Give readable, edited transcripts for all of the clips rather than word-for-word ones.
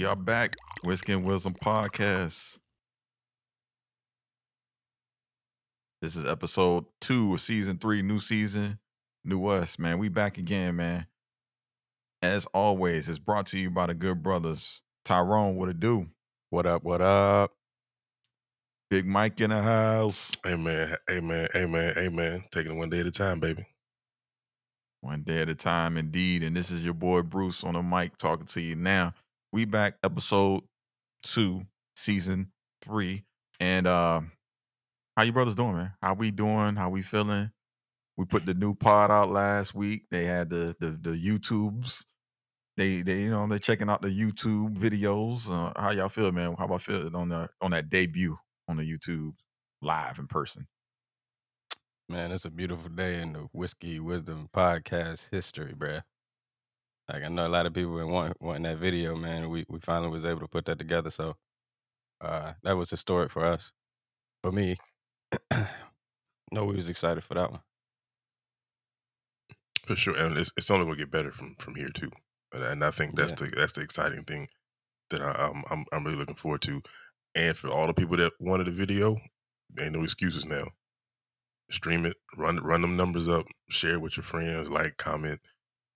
are back. Whiskey and Wisdom Podcast. This is episode 2 of season 3, new season, new us, man. We back again, man. As always, it's brought to you by the good brothers. Tyrone, what it do? What up, what up? Big Mike in the house. Amen. Taking it one day at a time, baby. One day at a time, indeed. And this is your boy Bruce on the mic talking to you now. We back episode 2, season 3. And how you brothers doing, man? How we doing? How we feeling? We put the new pod out last week. They had the YouTubes. They they're checking out the YouTube videos. How y'all feel, man? How about feeling on that debut on the YouTube live in person? Man, it's a beautiful day in the Whiskey Wisdom Podcast history, bruh. Like, I know a lot of people been wanting that video, man. We finally was able to put that together, so that was historic for us. For me, no, we was excited for that one. For sure, and it's only gonna get better from here too. And I think that's the exciting thing that I'm really looking forward to. And for all the people that wanted a video, ain't no excuses now. Stream it, run them numbers up, share it with your friends, like, comment,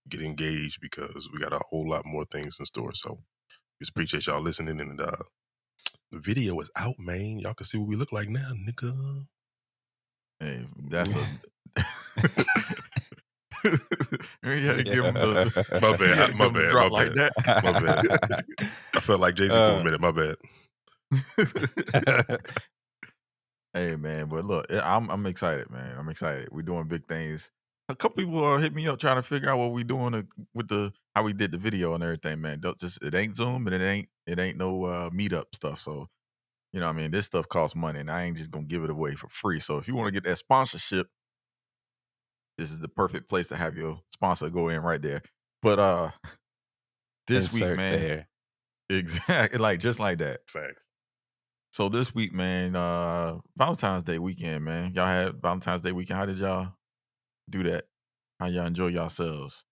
get engaged, because we got a whole lot more things in store. So just appreciate y'all listening. And the video is out, man. Y'all can see what we look like now, nigga. Hey, that's a you had to give him the my bad, drop my like bad. that. My bad. I felt like Jay-Z for a minute. My bad. Hey, man, but look, I'm excited, man. I'm excited. We're doing big things. A couple people hit me up trying to figure out what we doing with how we did the video and everything, man. It ain't Zoom and it ain't no meetup stuff. So, you know what I mean? This stuff costs money, and I ain't just gonna give it away for free. So if you want to get that sponsorship, this is the perfect place to have your sponsor go in right there. But this Insert week, man, there. exactly, like just like that. Facts. So this week, man, Valentine's Day weekend, man. Y'all had Valentine's Day weekend. How did y'all do that? How y'all enjoy yourselves?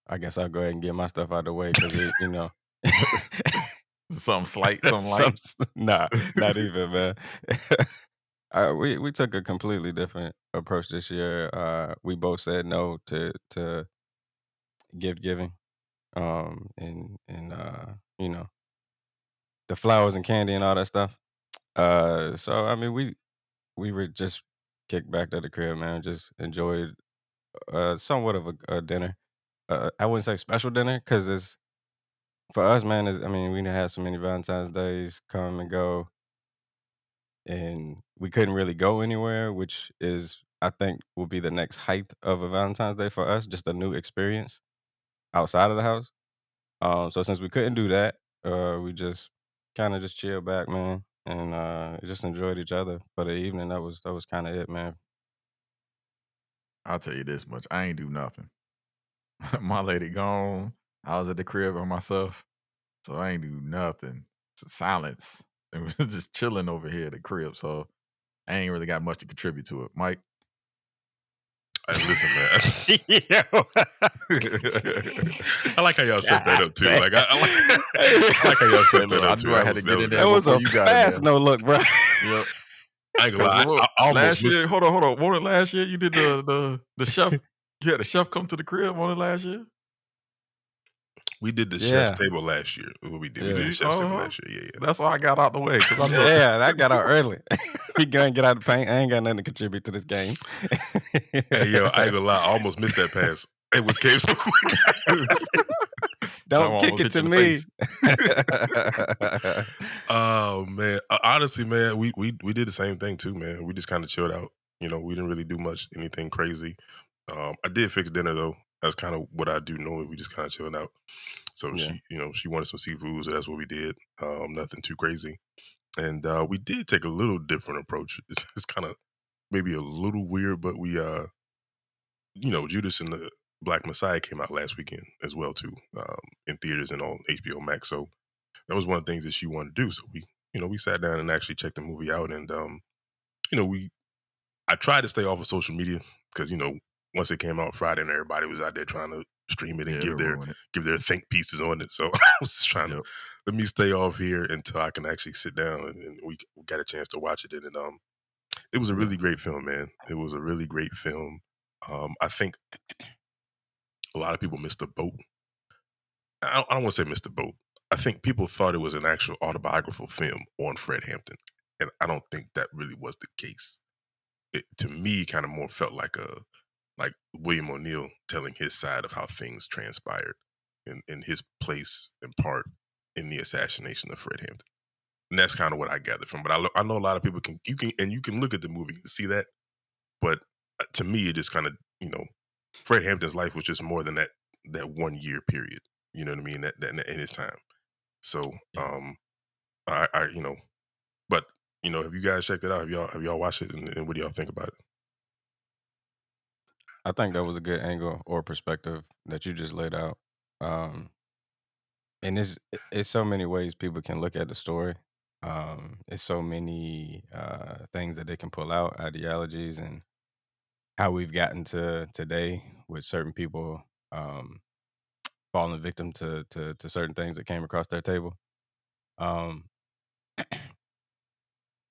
I guess I'll go ahead and get my stuff out of the way because Something slight, something light. Nah, not even, man. We took a completely different approach this year. We both said no to gift giving, and the flowers and candy and all that stuff. So I mean, we were just kicked back to the crib, man. Just enjoyed somewhat of a dinner. I wouldn't say special dinner because it's for us, man. We done had so many Valentine's days come and go, and we couldn't really go anywhere, which is, I think, will be the next height of a Valentine's Day for us, just a new experience outside of the house. So since we couldn't do that, we just kind of just chilled back, man, and just enjoyed each other for the evening. That was kind of it, man. I'll tell you this much: I ain't do nothing. My lady gone. I was at the crib by myself, so I ain't do nothing. Silence. It was just chilling over here at the crib, so I ain't really got much to contribute to it. Mike? Hey, listen, man. I like how y'all set that up too. Like I like how y'all set that up too. I had to get in there. That was a you got fast no look, bro. Yep. I ain't gonna lie. I almost last missed year, it. hold on. Wasn't it last year you did the chef? You had the chef come to the crib. Wasn't it last year? We did the chef's table last year. What we did, we did the chef's table last year. Yeah. That's why I got out the way. I got out early. He gonna get out the paint. I ain't got nothing to contribute to this game. Hey, yo, I ain't gonna lie. I almost missed that pass. It would came so quick. Don't kick it to me. Oh man, honestly, man, we did the same thing too, man. We just kind of chilled out. We didn't really do anything crazy. I did fix dinner though. That's kind of what I do normally. We just kind of chilled out. So she wanted some seafood, so that's what we did. Nothing too crazy, and we did take a little different approach. It's kind of maybe a little weird, but we Judas and the Black Messiah came out last weekend as well too, in theaters and on HBO Max. So that was one of the things that she wanted to do. So we sat down and actually checked the movie out, and I tried to stay off of social media because once it came out Friday and everybody was out there trying to stream it and Yeah, it'll ruin it. give their think pieces on it. So I was just trying to Yep. let me stay off here until I can actually sit down and we got a chance to watch it. And it was a Yeah. really great film, man. It was a really great film. I think a lot of people missed the boat. I don't want to say missed the boat. I think people thought it was an actual autobiographical film on Fred Hampton, and I don't think that really was the case. It, to me, kind of more felt like William O'Neill telling his side of how things transpired and his place and part in the assassination of Fred Hampton. And that's kind of what I gathered from. But I know a lot of people you can look at the movie and see that. But to me, it just kind of Fred Hampton's life was just more than that 1 year period. You know what I mean? That in his time. So Yeah. I but have you guys checked it out? Have y'all watched it and what do y'all think about it? I think that was a good angle or perspective that you just laid out. Um, and it's so many ways people can look at the story. It's so many things that they can pull out, ideologies, and how we've gotten to today with certain people falling victim to certain things that came across their table. Um,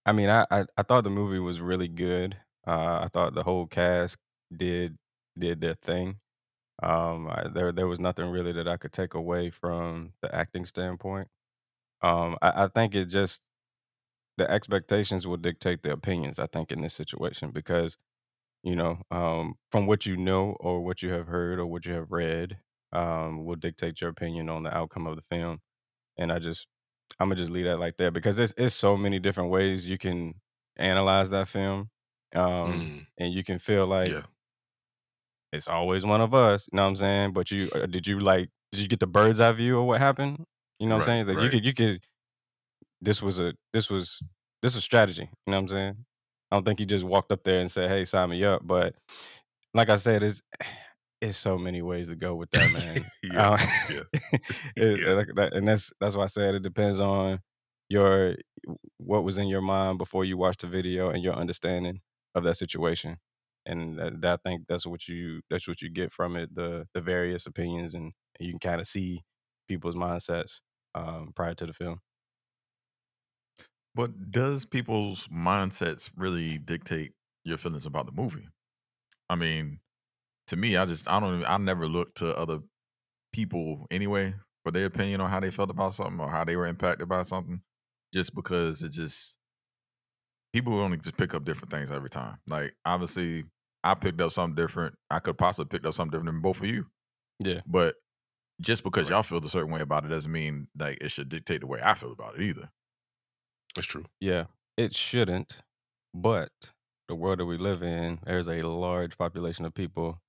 I mean, I thought the movie was really good. I thought the whole cast did did their thing. There was nothing really that I could take away from the acting standpoint. I think it just the expectations will dictate the opinions. I think in this situation because from what you know or what you have heard or what you have read, will dictate your opinion on the outcome of the film. And I'm gonna just leave that like that because it's so many different ways you can analyze that film, Mm, and you can feel like yeah, it's always one of us. You know what I'm saying? But did you get the bird's eye view of what happened? You know what I'm right, saying? Like right. you could this was a this was strategy. You know what I'm saying? I don't think he just walked up there and said, "Hey, sign me up." But like I said, it's so many ways to go with that, man. Yeah, yeah, yeah. Like that, and that's why I said it depends on your what was in your mind before you watched the video and your understanding of that situation. And I think that's what you get from it, the various opinions, and you can kind of see people's mindsets prior to the film. But does people's mindsets really dictate your feelings about the movie? I mean, to me, I don't even, I never look to other people anyway for their opinion on how they felt about something or how they were impacted by something, just because it's just people only just pick up different things every time. Like obviously, I picked up something different. I could possibly picked up something different than both of you, Yeah. but just because Right. y'all feel a certain way about it doesn't mean like it should dictate the way I feel about it either. That's true. Yeah, it shouldn't, but the world that we live in, there's a large population of people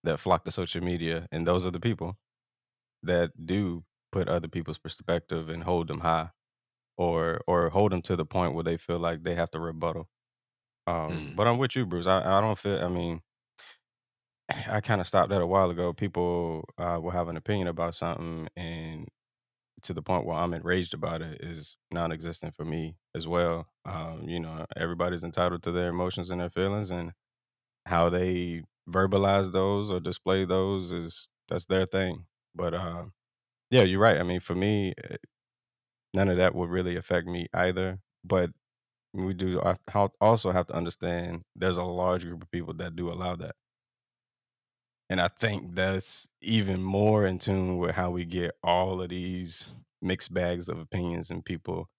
that flock to social media, and those are the people that do put other people's perspective and hold them high, or hold them to the point where they feel like they have to rebuttal. Mm, But I'm with you, Bruce. I don't feel. I mean, I kind of stopped that a while ago. People will have an opinion about something, and to the point where I'm enraged about it is non-existent for me as well. Everybody's entitled to their emotions and their feelings, and how they verbalize those or display those is that's their thing. But yeah, you're right. I mean, for me, none of that would really affect me either. But we do also have to understand there's a large group of people that do allow that. And I think that's even more in tune with how we get all of these mixed bags of opinions and people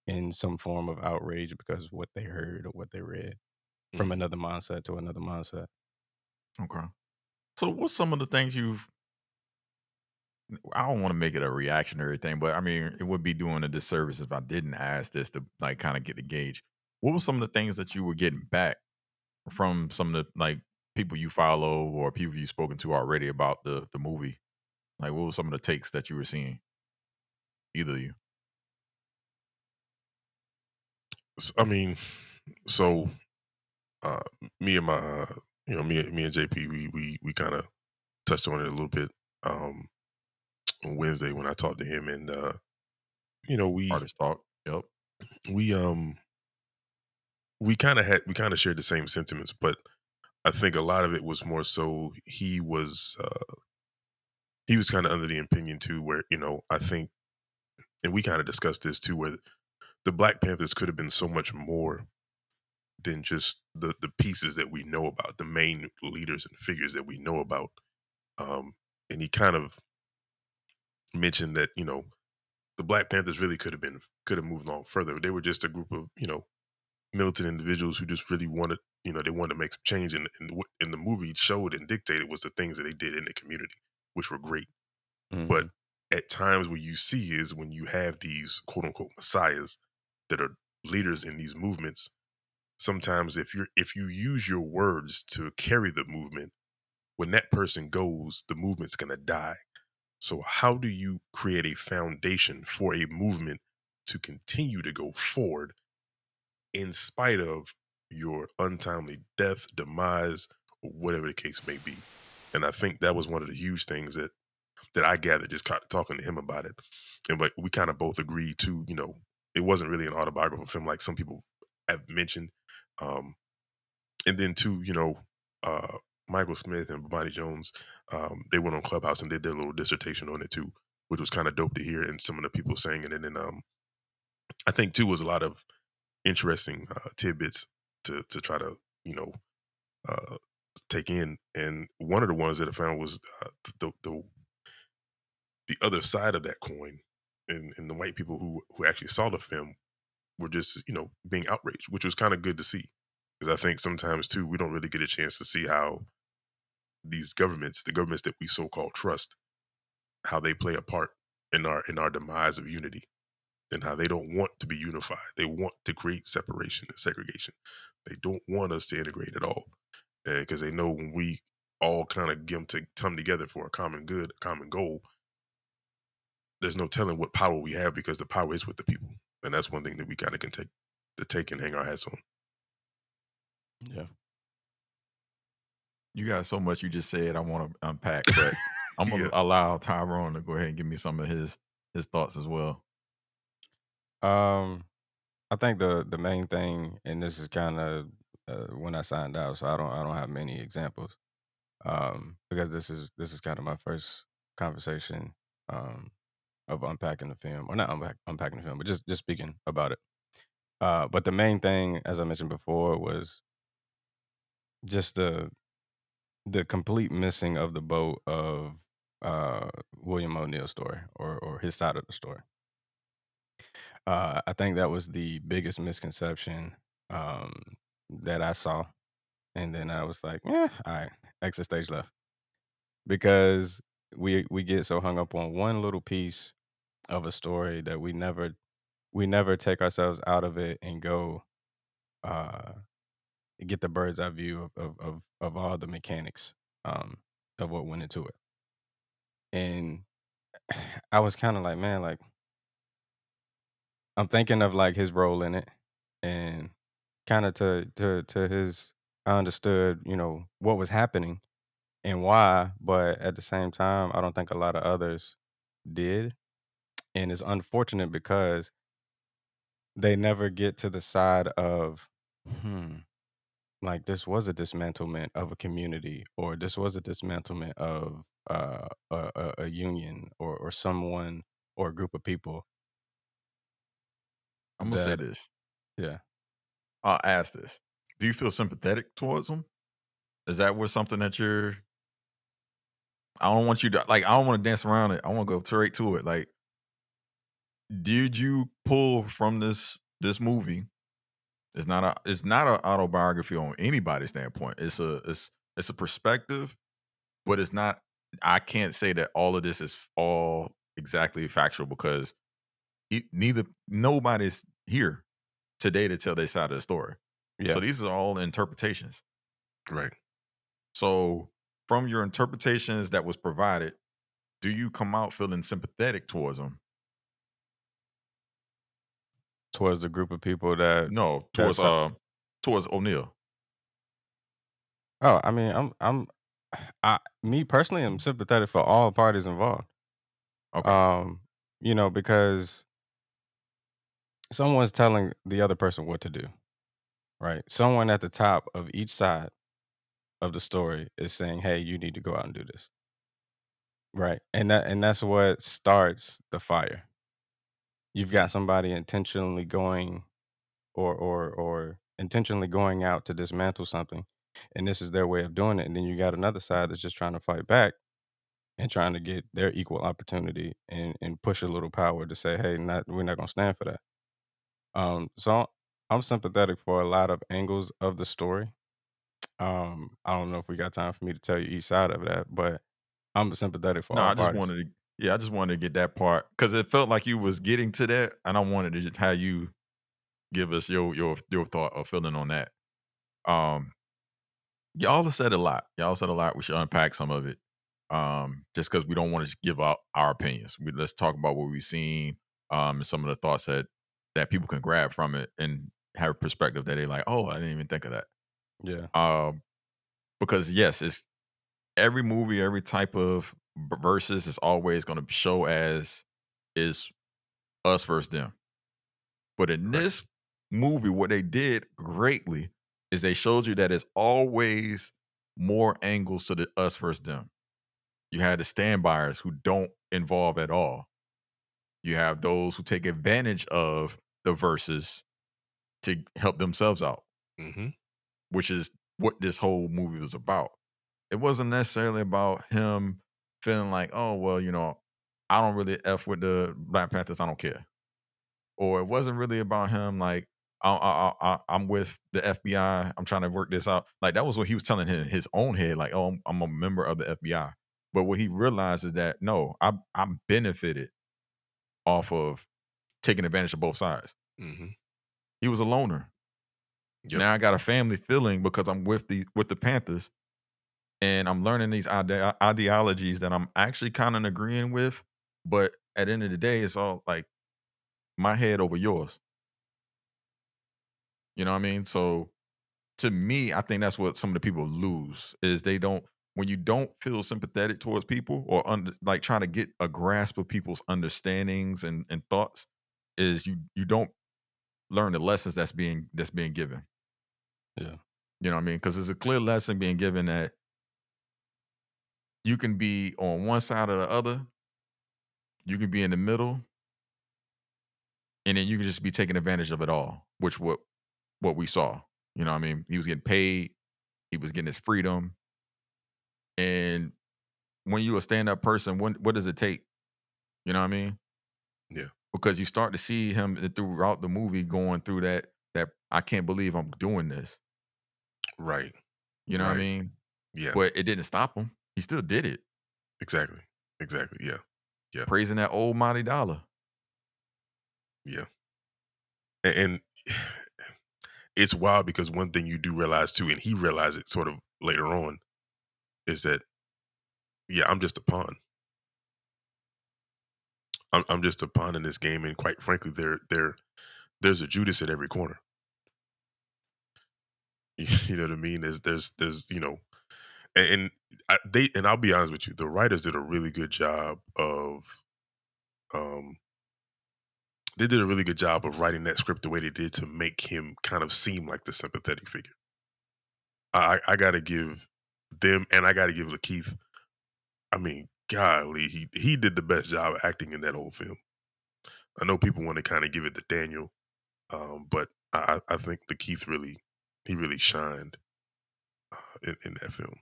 in some form of outrage because of what they heard or what they read from mm. another mindset to another mindset. Okay. So what's some of the things you've I don't want to make it a reactionary thing, but I mean, it would be doing a disservice if I didn't ask this to like kind of get the gauge. What were some of the things that you were getting back from some of the like people you follow or people you've spoken to already about the movie? Like, what were some of the takes that you were seeing? Either of you. I mean, so uh, me and my, me and JP, we kind of touched on it a little bit um, on Wednesday when I talked to him, and you know, we Artist talk. Yep. we we kind of shared the same sentiments, but I think a lot of it was more so he was. he was kind of under the opinion too, where I think, and we kind of discussed this too, where the Black Panthers could have been so much more than just the pieces that we know about, the main leaders and figures that we know about. Um, and he kind of mentioned that the Black Panthers really could have moved on further. They were just a group of militant individuals who just really wanted they wanted to make some change, and what in the movie showed and dictated was the things that they did in the community, which were great. But Mhm. at times what you see is when you have these quote unquote messiahs that are leaders in these movements, sometimes if you use your words to carry the movement, when that person goes, the movement's going to die. So how do you create a foundation for a movement to continue to go forward in spite of your untimely death, demise, or whatever the case may be? And I think that was one of the huge things that I gathered just talking to him about it. And like we kind of both agreed to, it wasn't really an autobiographical film like some people have mentioned. Um, and then too, uh, Michael Smith and Bonnie Jones, they went on Clubhouse and did their little dissertation on it too, which was kind of dope to hear. And some of the people saying it, and then I think too was a lot of interesting tidbits to try to uh, take in. And one of the ones that I found was the other side of that coin, and the white people who actually saw the film were just being outraged, which was kind of good to see, because I think sometimes too we don't really get a chance to see how these governments, the governments that we so called trust, how they play a part in our demise of unity, and how they don't want to be unified. They want to create separation and segregation. They don't want us to integrate at all, because they know when we all kind of come together for a common good, a common goal, there's no telling what power we have because the power is with the people, and that's one thing that we kind of can take and hang our hats on. Yeah. You got so much you just said I want to unpack, but I'm gonna Yeah, allow Tyrone to go ahead and give me some of his thoughts as well. Um, I think the main thing, and this is kind of when I signed out, so I don't have many examples. Because this is kind of my first conversation um of unpacking the film, or not unpacking the film, but just speaking about it. But the main thing, as I mentioned before, was just the complete missing of the boat of William O'Neill's story, or his side of the story. I think that was the biggest misconception um, that I saw, and then I was like, "Yeah, all right, exit stage left," because we get so hung up on one little piece of a story that we never take ourselves out of it and go uh, get the bird's eye view of all the mechanics of what went into it. And I was kind of like, man, like I'm thinking of like his role in it, and kind of to his, I understood, what was happening and why, but at the same time, I don't think a lot of others did, and it's unfortunate because they never get to the side of, hmm, like this was a dismantlement of a community, or this was a dismantlement of a union, or someone, or a group of people I'm gonna say that, this. yeah. I'll ask this. Do you feel sympathetic towards him? Is that what something that you're I don't want you to like I don't want to dance around it. I want to go straight to it. Like, did you pull from this movie? It's not an autobiography on anybody's standpoint. It's a perspective, but it's not. I can't say that all of this is all exactly factual because neither nobody's here today to tell their side of the story. So Yeah. these are all interpretations. right. So from your interpretations that was provided, do you come out feeling sympathetic towards them? Towards the group of people that No, that's towards O'Neal. oh, I mean, me personally, I'm sympathetic for all parties involved. Okay. Um, because someone's telling the other person what to do, right? Someone at the top of each side of the story is saying, "Hey, you need to go out and do this." Right. And that's what starts the fire. You've got Mm, somebody intentionally going or intentionally going out to dismantle something, and this is their way of doing it. And then you got another side that's just trying to fight back and trying to get their equal opportunity and push a little power to say, hey, we're not gonna stand for that. So I'm sympathetic for a lot of angles of the story. I don't know if we got time for me to tell you each side of that, but I'm sympathetic for No, all I just parties. wanted to, yeah, I just wanted to get that part because it felt like you was getting to that, and I wanted to just have you give us your thought or feeling on that. Um, y'all have said a lot. Y'all said a lot. We should unpack some of it. Just because we don't want to just give out our opinions. Let's talk about what we've seen, and some of the thoughts that people can grab from it and have a perspective that they like. Oh, I didn't even think of that. Yeah. Um, because yes, it's every movie, every type of versus is always going to show as is us versus them. But in right. this movie, what they did greatly is they showed you that it's always more angles to the us versus them. You had the standbyers who don't involve at all. You have those who take advantage of the verses to help themselves out, Hmm. which is what this whole movie was about. It wasn't necessarily about him feeling like, oh, well, I don't really F with the Black Panthers. I don't care. Or it wasn't really about him like, I'm with the FBI. I'm trying to work this out. Like that was what he was telling his own head, like, oh, I'm a member of the FBI. But what he realized is that no, I benefited off of taking advantage of both sides. Hmm. He was a loner. Yep. Now I got a family feeling because I'm with the Panthers and I'm learning these ideologies that I'm actually kind of agreeing with. But at the end of the day, it's all like my head over yours. You know what I mean? So to me, I think that's what some of the people lose is they don't when you don't feel sympathetic towards people or like trying to get a grasp of people's understandings and thoughts is you don't learn the lessons that's being given. Yeah. You know what I mean? Because there's a clear lesson being given that you can be on one side or the other, you can be in the middle, and then you can just be taking advantage of it all, which what we saw. You know what I mean? He was getting paid, he was getting his freedom, and when you a stand up person, what does it take? You know what I mean? Yeah. Because you start to see him throughout the movie going through that I can't believe I'm doing this. Right. You know what I Right. mean? Yeah. But it didn't stop him. He still did it, Exactly. Exactly. Yeah. Yeah. praising that old Mighty Dollar. Yeah. And it's wild because one thing you do realize too, and he realized it sort of later on, is that yeah, I'm just a pawn. I'm just a pawn in this game, and quite frankly, there's a Judas at every corner. You know what I mean? There's and and I'll be honest with you, the writers did a really good job of um they did a really good job of writing that script the way they did to make him kind of seem like the sympathetic figure. I got to give them, and I got to give Lakeith. I mean, golly, he did the best job acting in that whole film. I know people want to kind of give it to Daniel, but I think Lakeith really shined in that film.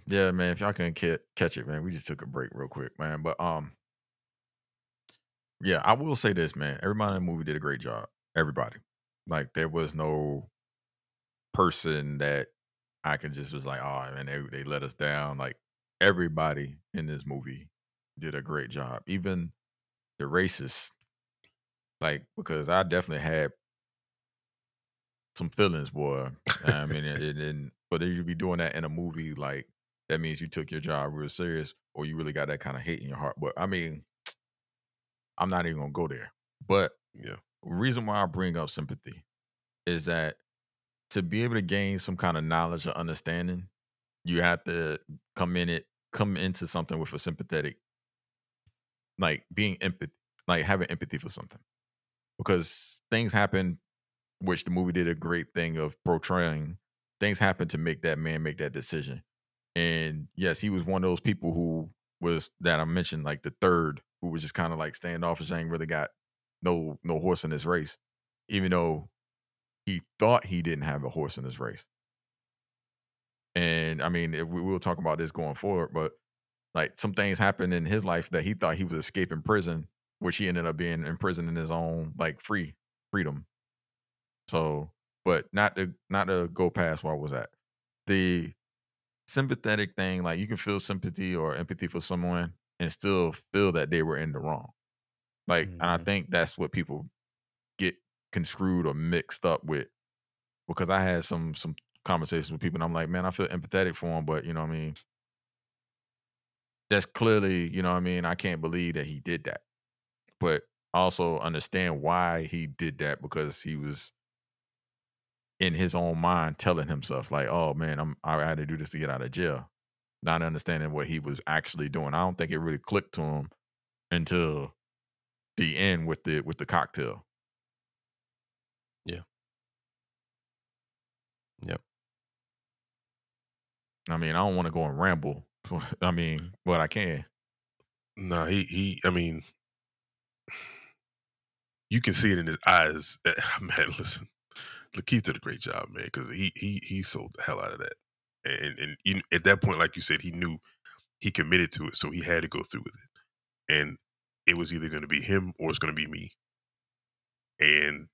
Yeah, man. If y'all can catch it, man, we just took a break real quick, man. But yeah, I will say this, man. Everybody in the movie did a great job. Everybody, like, there was no person that I can just was like, oh man, they let us down. Like everybody in this movie did a great job. Even the racists, like because I definitely had some feelings, boy. I mean, but if you be doing that in a movie, like that means you took your job real serious, or you really got that kind of hate in your heart. But I mean, I'm not even gonna go there. But Yeah, reason why I bring up sympathy is that to be able to gain some kind of knowledge or understanding, you have to come into something with a sympathetic, like being empathy, like having empathy for something. Because things happen, which the movie did a great thing of portraying. Things happen to make that man make that decision. And yes, he was one of those people who was that I mentioned, like the third, who was just kind of like standoffish, ain't really got no horse in this race, even though he thought he didn't have a horse in this race. And I mean, we will talk about this going forward, but like some things happened in his life that he thought he was escaping prison, which he ended up being in prison in his own like freedom. So, but not to go past where I was at. The sympathetic thing, like you can feel sympathy or empathy for someone and still feel that they were in the wrong. Like, and I Mhm. think that's what people get construed or mixed up with. Because I had some conversations with people, and I'm like, man, I feel empathetic for him, but you know what I mean? That's clearly, you know what I mean? I can't believe that he did that. But I also understand why he did that because he was in his own mind telling himself, like, oh man, I had to do this to get out of jail. Not understanding what he was actually doing. I don't think it really clicked to him until the end with the cocktail. Yeah. Yep. I mean, I don't want to go and ramble. I mean, but I can. Nah, he. I mean, you can see it in his eyes. Man, listen, Lakeith did a great job, man, because he sold the hell out of that. And at that point, like you said, he knew he committed to it, so he had to go through with it. And it was either going to be him or it's going to be me. And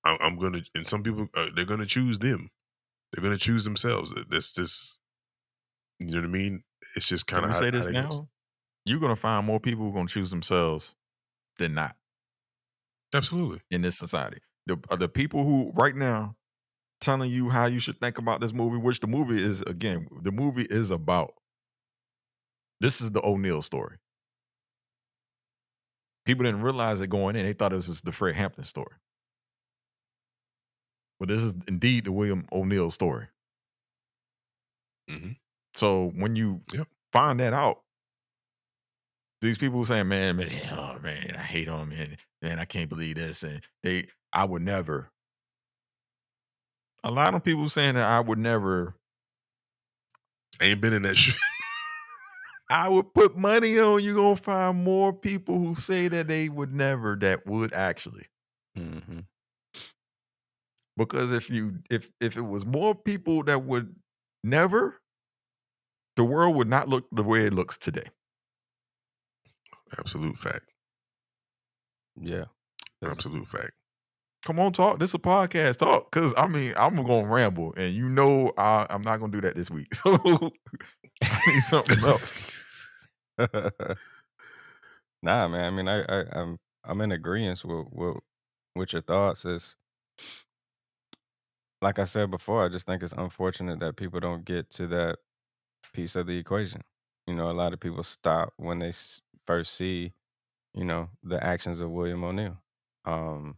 I'm gonna. And some people they're going to choose them. They're going to choose themselves. That's just, you know what I mean. It's just kind Can of we say how this that goes. now? You're gonna find more people who are gonna choose themselves than not Absolutely. in this society. The people who right now telling you how you should think about this movie, which the movie is again, the movie is about. This is the O'Neill story. People didn't realize it going in. They thought this was the Fred Hampton story. But this is indeed the William O'Neill story. Hmm. So when you Yep. find that out, these people saying, man, oh man, I hate him, man, I can't believe this. And I would never. A lot of people saying that I would never. Ain't been in that shit. I would put money on you gonna find more people who say that they would never that would actually. Hmm. Because if it was more people that would never, the world would not look the way it looks today. Absolute fact. Yeah. 'Cause Absolute fact. Come on, talk. This is a podcast. Talk. Cause I mean, I'm gonna ramble. And you know I'm not gonna do that this week. So I need something else. Nah, man. I mean, I'm in agreement with your thoughts. Is like I said before. I just think it's unfortunate that people don't get to that piece of the equation. You know, a lot of people stop when they first see, the actions of William O'Neill. Um,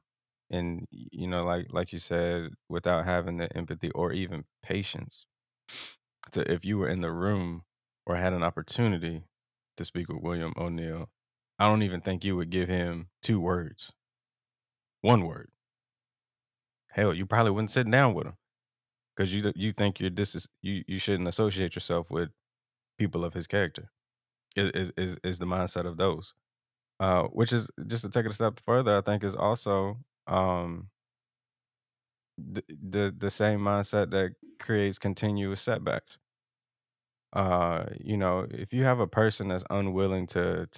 and like you said, without having the empathy or even patience, to if you were in the room or had an opportunity to speak with William O'Neill, I don't even think you would give him 2 words, 1 word. Hell, you probably wouldn't sit down with him because you think you shouldn't associate yourself with people of his character. Is the mindset of those. Which is just to take it a step further, I think is also the same mindset that creates continuous setbacks. If you have a person that's unwilling to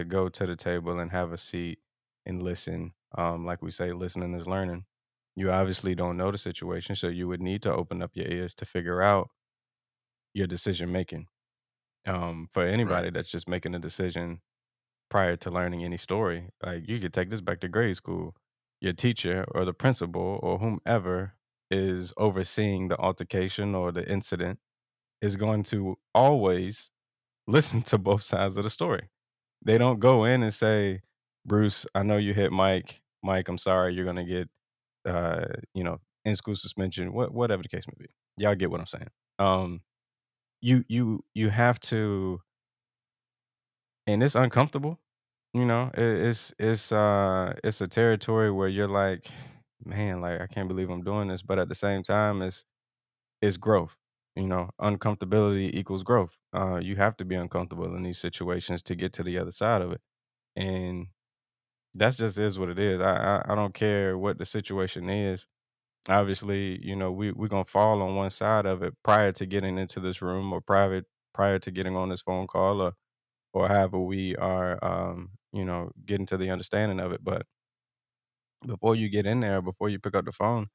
go to the table and have a seat and listen, like we say, listening is learning. You obviously don't know the situation, so you would need to open up your ears to figure out your decision making. For Right. anybody that's just making a decision prior to learning any story. Like you could take this back to grade school. Your teacher or the principal or whomever is overseeing the altercation or the incident is going to always listen to both sides of the story. They don't go in and say, Bruce, I know you hit Mike. Mike, I'm sorry, you're gonna get in school suspension, whatever the case may be. Y'all get what I'm saying. You have to, and it's uncomfortable. It's a territory where you're like, man, like I can't believe I'm doing this, but at the same time, it's growth. uncomfortability equals growth. You have to be uncomfortable in these situations to get to the other side of it, and that's just is what it is. I don't care what the situation is. Obviously, we're gonna fall on one side of it prior to getting into this room, or prior to getting on this phone call, or however we are, getting to the understanding of it. But before you get in there, before you pick up the phone,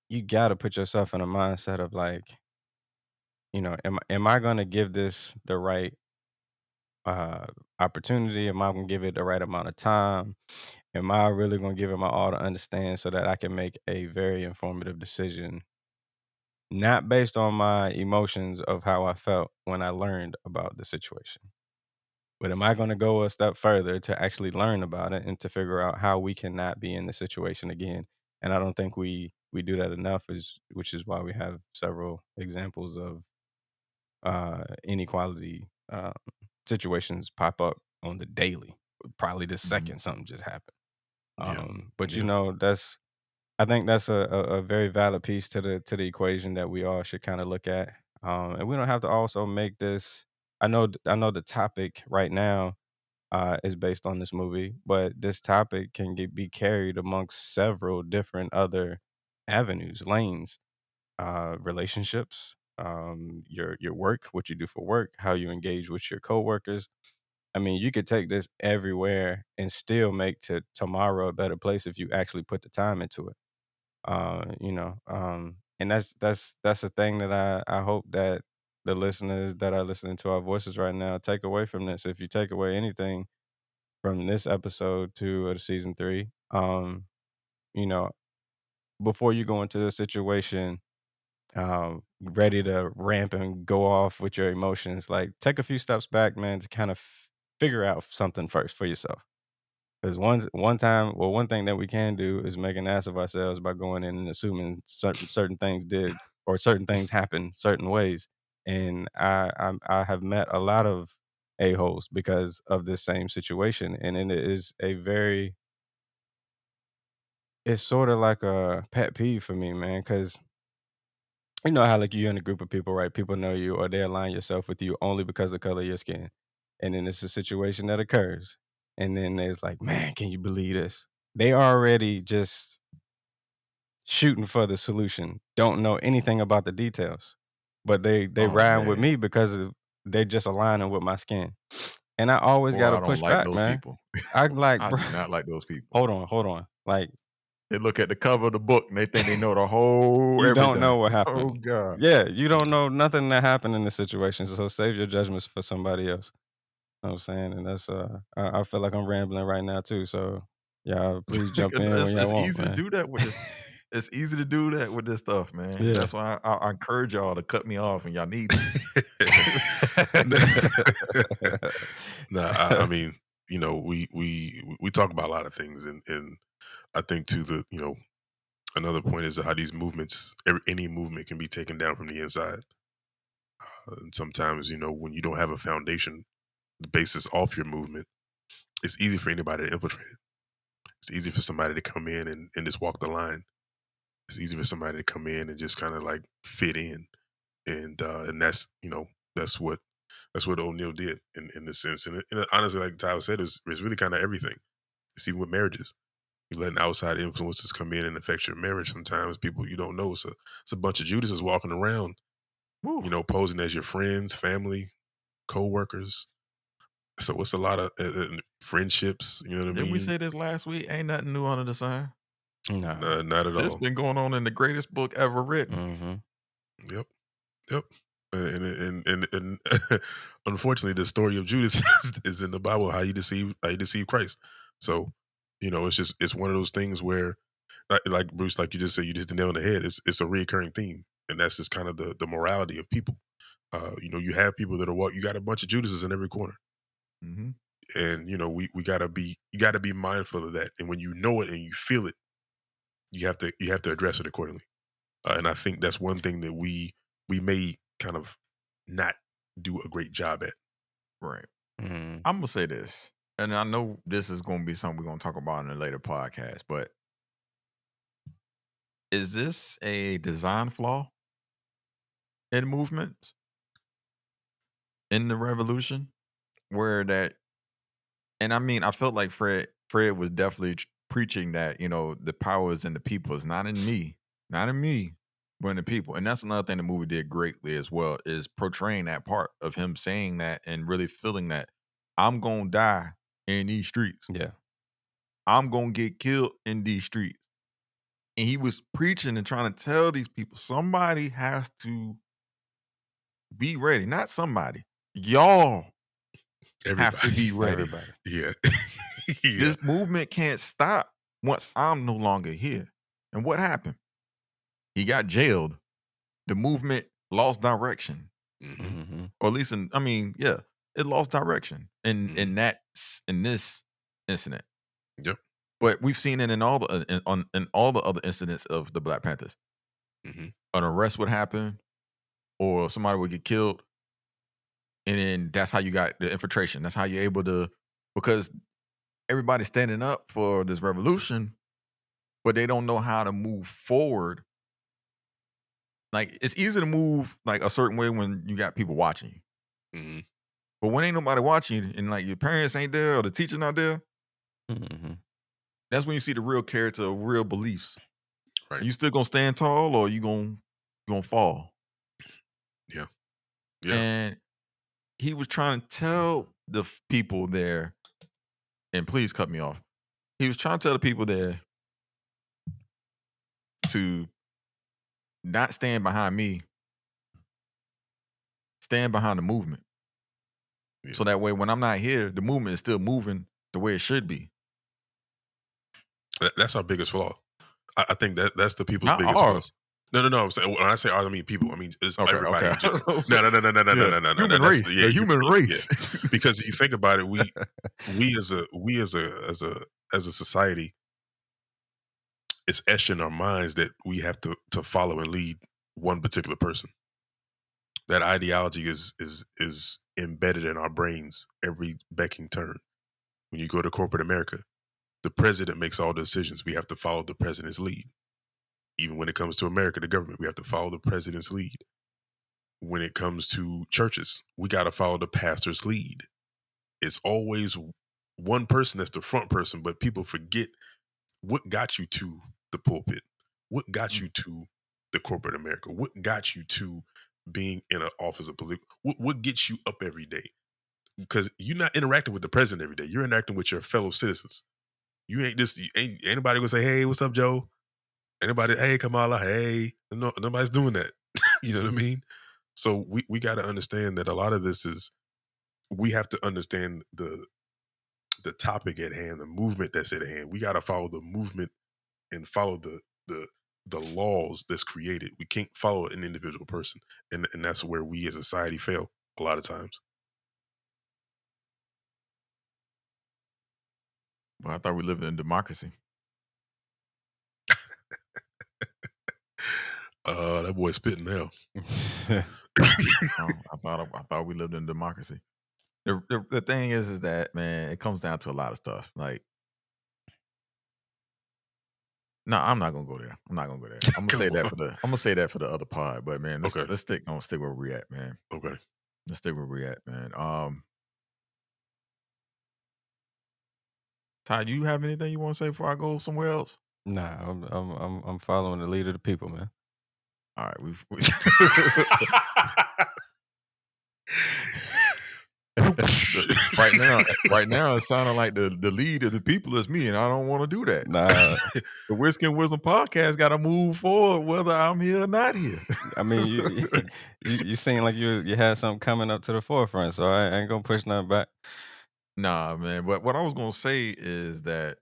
you gotta put yourself in a mindset of like, am I gonna give this the right uh opportunity? Am I gonna give it the right amount of time? Am I really gonna give it my all to understand so that I can make a very informative decision, not based on my emotions of how I felt when I learned about the situation? But am I gonna go a step further to actually learn about it and to figure out how we cannot be in the situation again? And I don't think we do that enough, which is why we have several examples of inequality situations pop up on the daily. Probably the Mhm. second something just happened. Yeah. But Yeah. that's I think that's a very valid piece to the equation that we all should kind of look at. And we don't have to also make this. I know the topic right now is based on this movie, but this topic can be carried amongst several different other avenues, lanes, relationships, your work, what you do for work, how you engage with your coworkers. I mean, you could take this everywhere and still make to tomorrow a better place if you actually put the time into it. And that's a thing that I hope that the listeners that are listening to our voices right now take away from this. If you take away anything from this episode 2 of season 3, you know, before you go into the situation, ready to ramp and go off with your emotions, like take a few steps back, man, to kind of figure out something first for yourself. Because one thing that we can do is make an ass of ourselves by going in and assuming certain things did or certain things happen certain ways. And I have met a lot of a-holes because of this same situation, and it is it's sort of like a pet peeve for me, man. Because you know how like you're in a group of people, right? People know you or they align yourself with you only because of the color of your skin. And then it's a situation that occurs. And then there's like, man, can you believe this? They already just shooting for the solution, don't know anything about the details. But they Oh ride with man, me because they're just aligning with my skin. And I always boy, gotta I don't push like back, those man. people. I'm like, I bro, do not like those people. hold on. Like, They look at the cover of the book and they think they know the whole you don't know everything. what Oh happened. God. Yeah, you don't know nothing that happened in the situation. So save your judgments for somebody else. Know what I'm saying? And that's I feel like I'm rambling right now too. So y'all please jump in when y'all It's want, easy to man. do that with this. It's easy to do that with this stuff, man. Yeah. That's why I encourage y'all to cut me off, and y'all need to. Nah, I mean, we talk about a lot of things, and I think too another point is how these movements, any movement can be taken down from the inside. And sometimes, when you don't have a foundation, the basis off your movement, it's easy for anybody to infiltrate it. It's easy for somebody to come in and just walk the line. It's easy for somebody to come in and just kind of like fit in, and that's what that's what O'Neill did in this sense. And honestly, like Tyler said, it's really kind of everything. It's even with marriages. You letting outside influences come in and affect your marriage. Sometimes people you don't know. So it's a bunch of Judases walking around, Woo. posing as your friends, family, co-workers. So it's a lot of friendships. You know what I Didn't we mean? say this last week? Ain't nothing new under the sun. Nah. Not at This all. been going on in the greatest book ever written. Mm-hmm. Yep. Yep. And unfortunately, the story of Judas is in the Bible. How you deceive Christ. So it's one of those things where, like Bruce, like you just said, you just hit the nail on the head. It's a recurring theme, and that's just kind of the morality of people. You have people that are what you got a bunch of Judases in every corner, Hmm. and we you gotta be mindful of that. And when you know it and you feel it, you have to address it accordingly. And I think that's one thing that we may kind of not do a great job at. Right. Mm-hmm. I'm gonna say this, and I know this is gonna be something we're gonna talk about in a later podcast. But is this a design flaw? in movements in the revolution where that, and I mean, I felt like Fred was definitely preaching that, the power is in the people. It's not in me, not in me, but in the people. And that's another thing the movie did greatly as well, is portraying that part of him saying that and really feeling that I'm gonna die in these streets. Yeah. I'm gonna get killed in these streets. And he was preaching and trying to tell these people somebody has to be ready. Not somebody. Y'all have to Everybody. be ready. Everybody. Yeah. Yeah. This movement can't stop once I'm no longer here. And what happened? He got jailed. The movement lost direction. Mm-hmm. Or at least it lost direction in this incident. Yep. But we've seen it in all the other incidents of the Black Panthers. Mm-hmm. An arrest would happen, or somebody would get killed, and then that's how you got the infiltration. That's how you're able to, because everybody's standing up for this revolution, but they don't know how to move forward. Like, it's easy to move like a certain way when you got people watching you. Mm-hmm. But when ain't nobody watching you, and like your parents ain't there or the teacher not there, Mm-hmm. that's when you see the real character of real beliefs. Right. You still gonna stand tall, or you gonna fall? Yeah. Yeah. And he was trying to tell the people there, and please cut me off. He was trying to tell the people there to not stand behind me, stand behind the movement. Yeah. So that way, when I'm not here, the movement is still moving the way it should be. That's our biggest flaw. I think that's the people's Not biggest ours. flaw. No. I'm saying, when I say ours, I mean people. I mean it's everybody. Okay. No. Yeah. Human That's, race. yeah, The human race. Yeah. Because you think about it, we as a society, it's etched in our minds that we have to follow and lead one particular person. That ideology is embedded in our brains every becking turn. When you go to corporate America, the president makes all the decisions. We have to follow the president's lead. Even when it comes to America, the government, we have to follow the president's lead. When it comes to churches, we got to follow the pastor's lead. It's always one person that's the front person, but people forget what got you to the pulpit, what got you to the corporate America, what got you to being in an office of political, what gets you up every day. Because you're not interacting with the president every day. You're interacting with your fellow citizens. You ain't anybody gonna say, hey, what's up, Joe? Anybody, hey, Kamala, hey. No, nobody's doing that. You know what I mean? So we got to understand that a lot of this is, we have to understand the topic at hand, the movement that's at hand. We got to follow the movement and follow the laws that's created. We can't follow an individual person. And that's where we as a society fail a lot of times. Well, I thought we lived in democracy. That boy spitting now. I thought we lived in democracy. The thing is that, man, it comes down to a lot of stuff. Like, no, I'm not gonna go there. I'm gonna say that for the other pod. But man, let's stick where we're at, man. Okay. Let's stick where we're at, man. Ty, do you have anything you want to say before I go somewhere else? Nah, I'm following the lead of the people, man. All right, right now, it sounded like the lead of the people is me, and I don't want to do that. Nah, the Whiskey and Wisdom podcast got to move forward, whether I'm here or not here. I mean, you seem like you had something coming up to the forefront, so I ain't gonna push nothing back. Nah, man. But what I was gonna say is that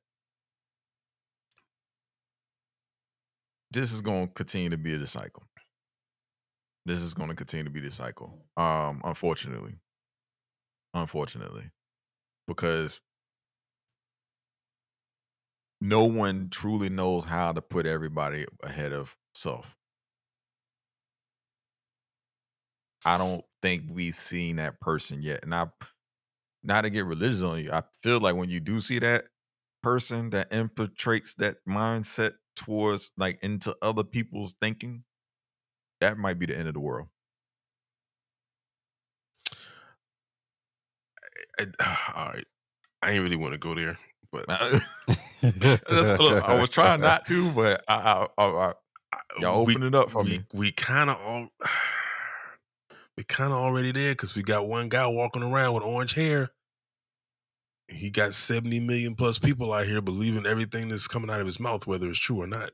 this is gonna continue to be the cycle. This is gonna continue to be the cycle. Unfortunately, because no one truly knows how to put everybody ahead of self. I don't think we've seen that person yet. And not to get religious on you, I feel like when you do see that person that infiltrates that mindset towards, like, into other people's thinking, that might be the end of the world. All right, I ain't really want to go there, but Look, I was trying not to, but y'all we open it up for we me. we kind of all we kind of already there because we got one guy walking around with orange hair. He got 70 million plus people out here believing everything that's coming out of his mouth, whether it's true or not,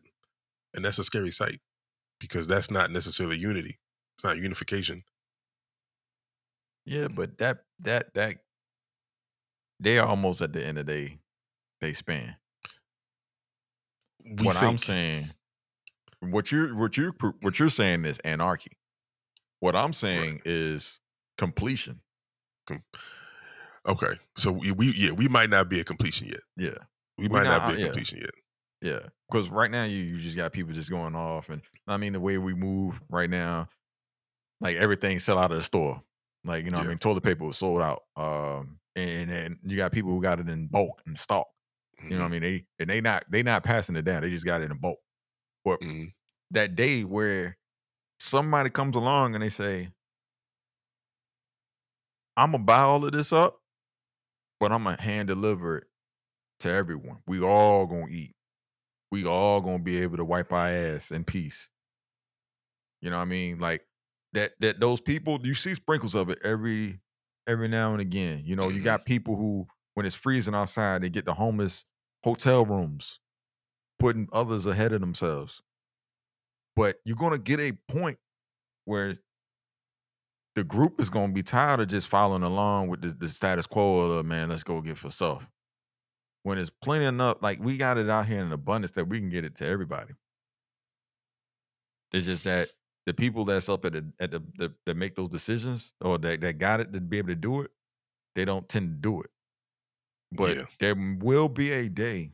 and that's a scary sight because that's not necessarily unity. It's not unification. Yeah, but that they almost at the end of they span. We What I'm think. saying, what you're saying is anarchy. What I'm Right. saying is completion. Com- Okay, so we might not be at completion yet. Yeah, We we might not not. be at Yeah, completion yet. yeah. Because right now you just got people just going off, and I mean the way we move right now, like everything sell out of the store. Like I Yeah. mean toilet paper was sold out. And you got people who got it in bulk and stock. You know Hmm. what I mean? They not passing it down. They just got it in bulk. But Hmm. that day where somebody comes along and they say, "I'm gonna buy all of this up, but I'm gonna hand deliver it to everyone. We all gonna eat. We all gonna be able to wipe our ass in peace." You know what I mean? Like that those people, you see sprinkles of it every now and again. You Hmm. got people who, when it's freezing outside, they get the homeless hotel rooms, putting others ahead of themselves. But you're gonna get a point where the group is gonna be tired of just following along with the status quo of, man, let's go get for self. When it's plenty enough, like we got it out here in abundance that we can get it to everybody. It's just that the people that's up at the that make those decisions, or that got it to be able to do it, they don't tend to do it. But Yeah. there will be a day.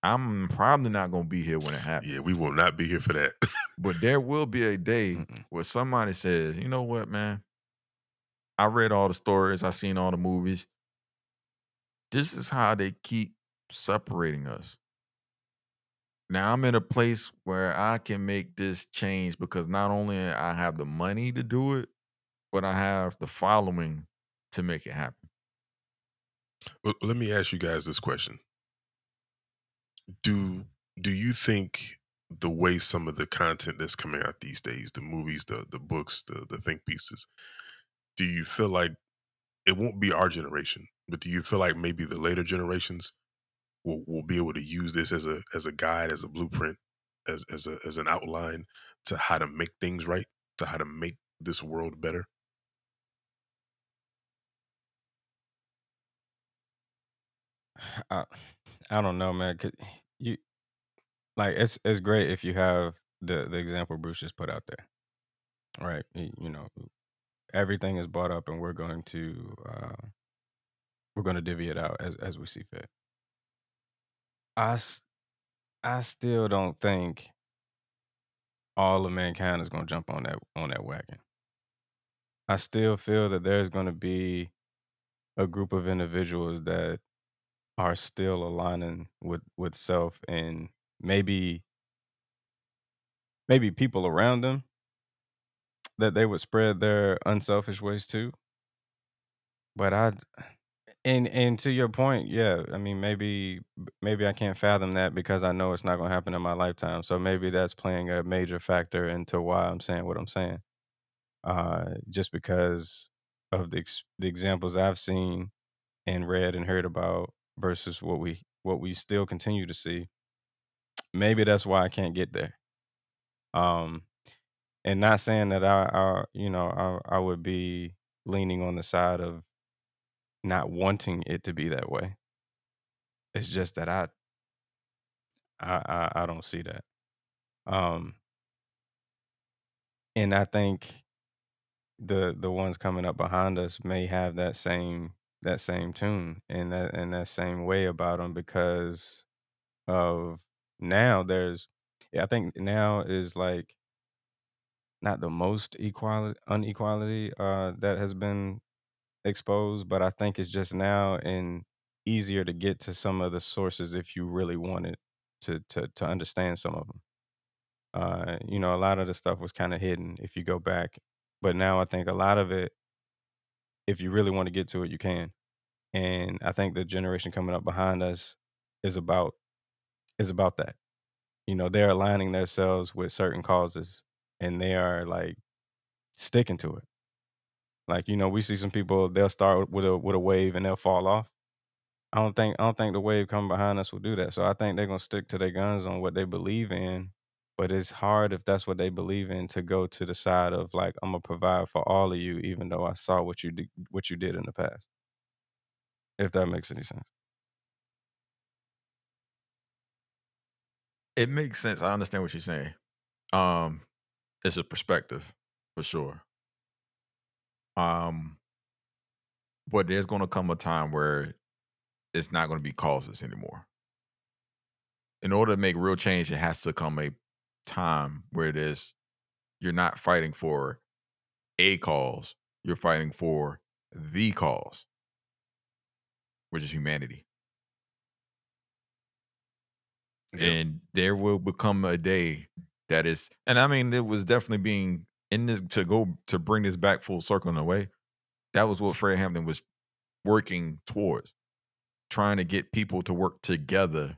I'm probably not gonna be here when it Yeah. happens. We will not be here for that. But there will be a day Mm-mm. where somebody says, you know what, man? I read all the stories, I seen all the movies. This is how they keep separating us. Now I'm in a place where I can make this change because not only I have the money to do it, but I have the following to make it happen. Well, let me ask you guys this question: Do do you think the way some of the content that's coming out these days, the movies, the books, the think pieces, do you feel like it won't be our generation, but do you feel like maybe the later generations will be able to use this as a guide, as a blueprint, as an outline to how to make things right, to how to make this world better? I, I don't know, man. You like it's great if you have the example Bruce just put out there, right? Everything is bought up, and we're going to divvy it out as we see fit. I s- I still don't think all of mankind is going to jump on that wagon. I still feel that there's going to be a group of individuals that are still aligning with self, and maybe people around them that they would spread their unselfish ways too. But and to your point, yeah, I mean maybe I can't fathom that because I know it's not going to happen in my lifetime. So maybe that's playing a major factor into why I'm saying what I'm saying. Just because of the examples I've seen and read and heard about versus what we still continue to see. Maybe that's why I can't get there. Um, and not saying that I would be leaning on the side of not wanting it to be that way. It's just that I don't see that. Um, and I think the ones coming up behind us may have that same tune and that same way about them because of now there's yeah, I think now is like not the most equality unequality that has been exposed, but I think it's just now and easier to get to some of the sources if you really wanted to understand some of them. A lot of the stuff was kind of hidden if you go back, but now I think a lot of it, if you really want to get to it, you can. And I think the generation coming up behind us is about that. You know, they're aligning themselves with certain causes and they are like sticking to it. Like, you know, we see some people, they'll start with a wave and they'll fall off. I don't think the wave coming behind us will do that. So I think they're gonna stick to their guns on what they believe in. But it's hard if that's what they believe in to go to the side of like I'm gonna provide for all of you, even though I saw what you did in the past. If that makes any sense. It makes sense. I understand what you're saying. Um, it's a perspective for sure. Um, but there's gonna come a time where it's not gonna be causes anymore. In order to make real change, it has to come a time where you're not fighting for a cause, you're fighting for the cause, which is humanity. Yep. And there will become a day that is, and I mean, it was definitely being in this to bring this back full circle in a way. That was what Fred Hampton was working towards, trying to get people to work together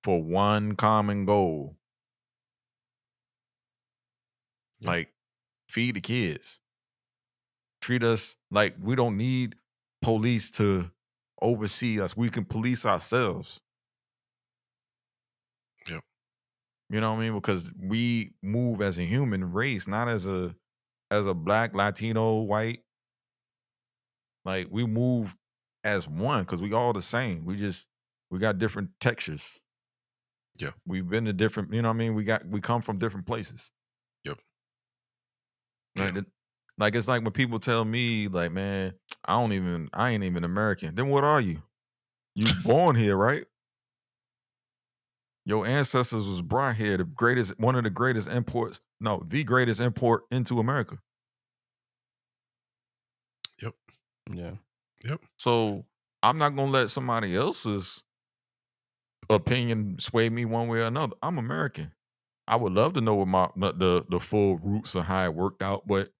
for one common goal, Yep. like feed the kids. Treat us like we don't need police to oversee us. We can police ourselves. Yep. You know what I mean? Because we move as a human race, not as a black, Latino, white. Like we move as one because we all the same. We got different textures. Yeah. We've been to different, you know what I mean? We come from different places. Yep. Like Yeah. like it's like when people tell me, like, man, I ain't even American. Then what are you? You born here, right? Your ancestors was brought here, one of the greatest imports, no, the greatest import into America. Yep. Yeah. Yep. So I'm not gonna let somebody else's opinion sway me one way or another. I'm American. I would love to know what the full roots of how it worked out, but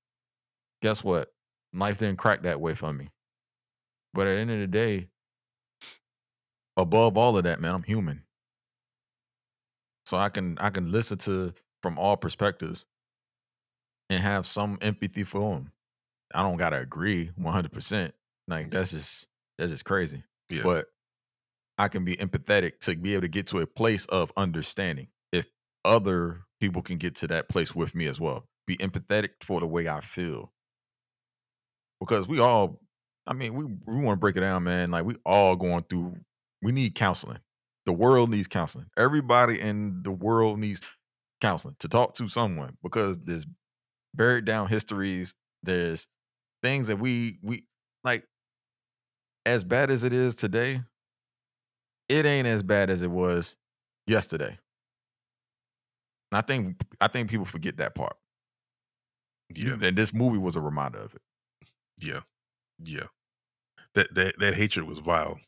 guess what? Life didn't crack that way for me. But at the end of the day, above all of that, man, I'm human. So I can listen to from all perspectives and have some empathy for them. I don't gotta agree 100%. Like that's just crazy. Yeah. But I can be empathetic to be able to get to a place of understanding. If other people can get to that place with me as well, be empathetic for the way I feel. Because we all, I mean, we want to break it down, man. Like we all going through. We need counseling. The world needs counseling. Everybody in the world needs counseling to talk to someone because there's buried down histories. There's things that we like. As bad as it is today, it ain't as bad as it was yesterday. And I think people forget that part. Yeah. And this movie was a reminder of it. Yeah. Yeah. That hatred was vile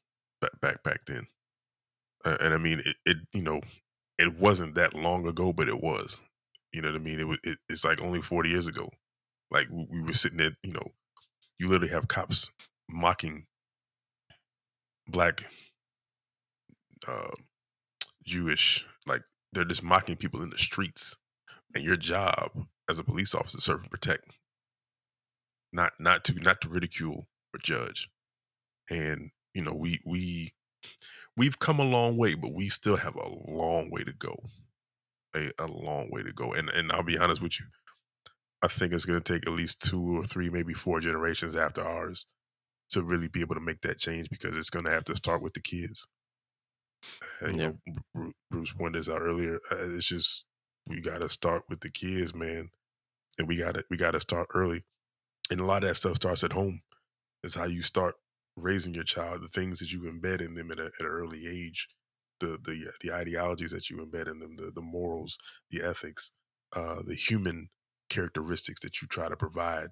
back then. And I mean, it wasn't that long ago, but it was. You know what I mean? It's like only 40 years ago. Like we were sitting there, you literally have cops mocking black, uh, Jewish, like they're just mocking people in the streets. And your job as a police officer, serve and protect, not to ridicule or judge. And we've come a long way, but we still have a long way to go. A long way to go. And I'll be honest with you, I think it's going to take at least two or three, maybe four generations after ours to really be able to make that change because it's going to have to start with the kids. Yeah. Bruce pointed this out earlier. It's just we got to start with the kids, man, and we got to start early. And a lot of that stuff starts at home. It's how you start raising your child, the things that you embed in them at an early age, the ideologies that you embed in them, the morals, the ethics, the human characteristics that you try to provide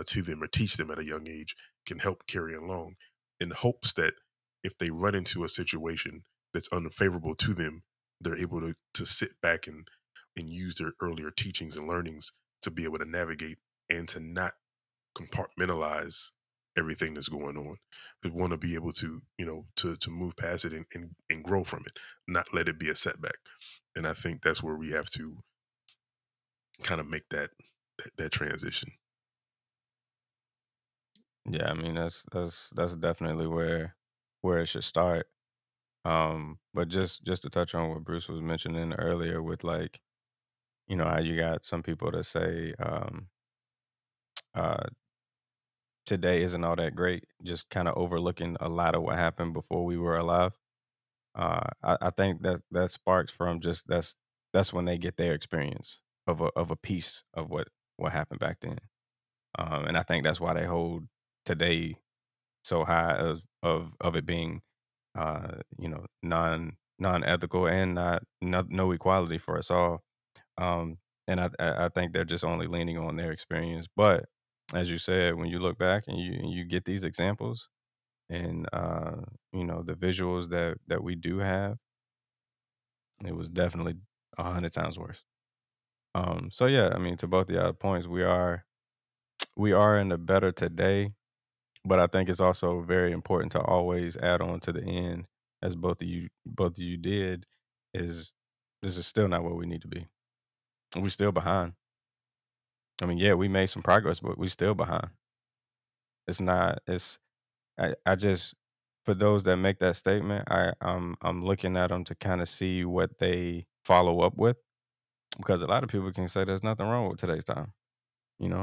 to them or teach them at a young age can help carry along in hopes that if they run into a situation that's unfavorable to them, they're able to sit back and use their earlier teachings and learnings to be able to navigate and to not compartmentalize everything that's going on. They want to be able to, to move past it and grow from it, not let it be a setback. And I think that's where we have to kind of make that transition. Yeah, I mean that's definitely where it should start. But just to touch on what Bruce was mentioning earlier with like, how you got some people that say uh today isn't all that great, just kind of overlooking a lot of what happened before we were alive. I think that sparks from just that's when they get their experience of a piece of what happened back then. And I think that's why they hold today so high of it being non ethical and no equality for us all. And I think they're just only leaning on their experience. But as you said, when you look back and you get these examples and the visuals that we do have, it was definitely 100 times worse. So yeah, I mean, to both of y'all points, we are in the better today, but I think it's also very important to always add on to the end, as both of you did, is this is still not where we need to be. We're still behind. I mean, yeah, we made some progress, but we still behind. It's not. It's I just for those that make that statement, I'm looking at them to kind of see what they follow up with because a lot of people can say there's nothing wrong with today's time.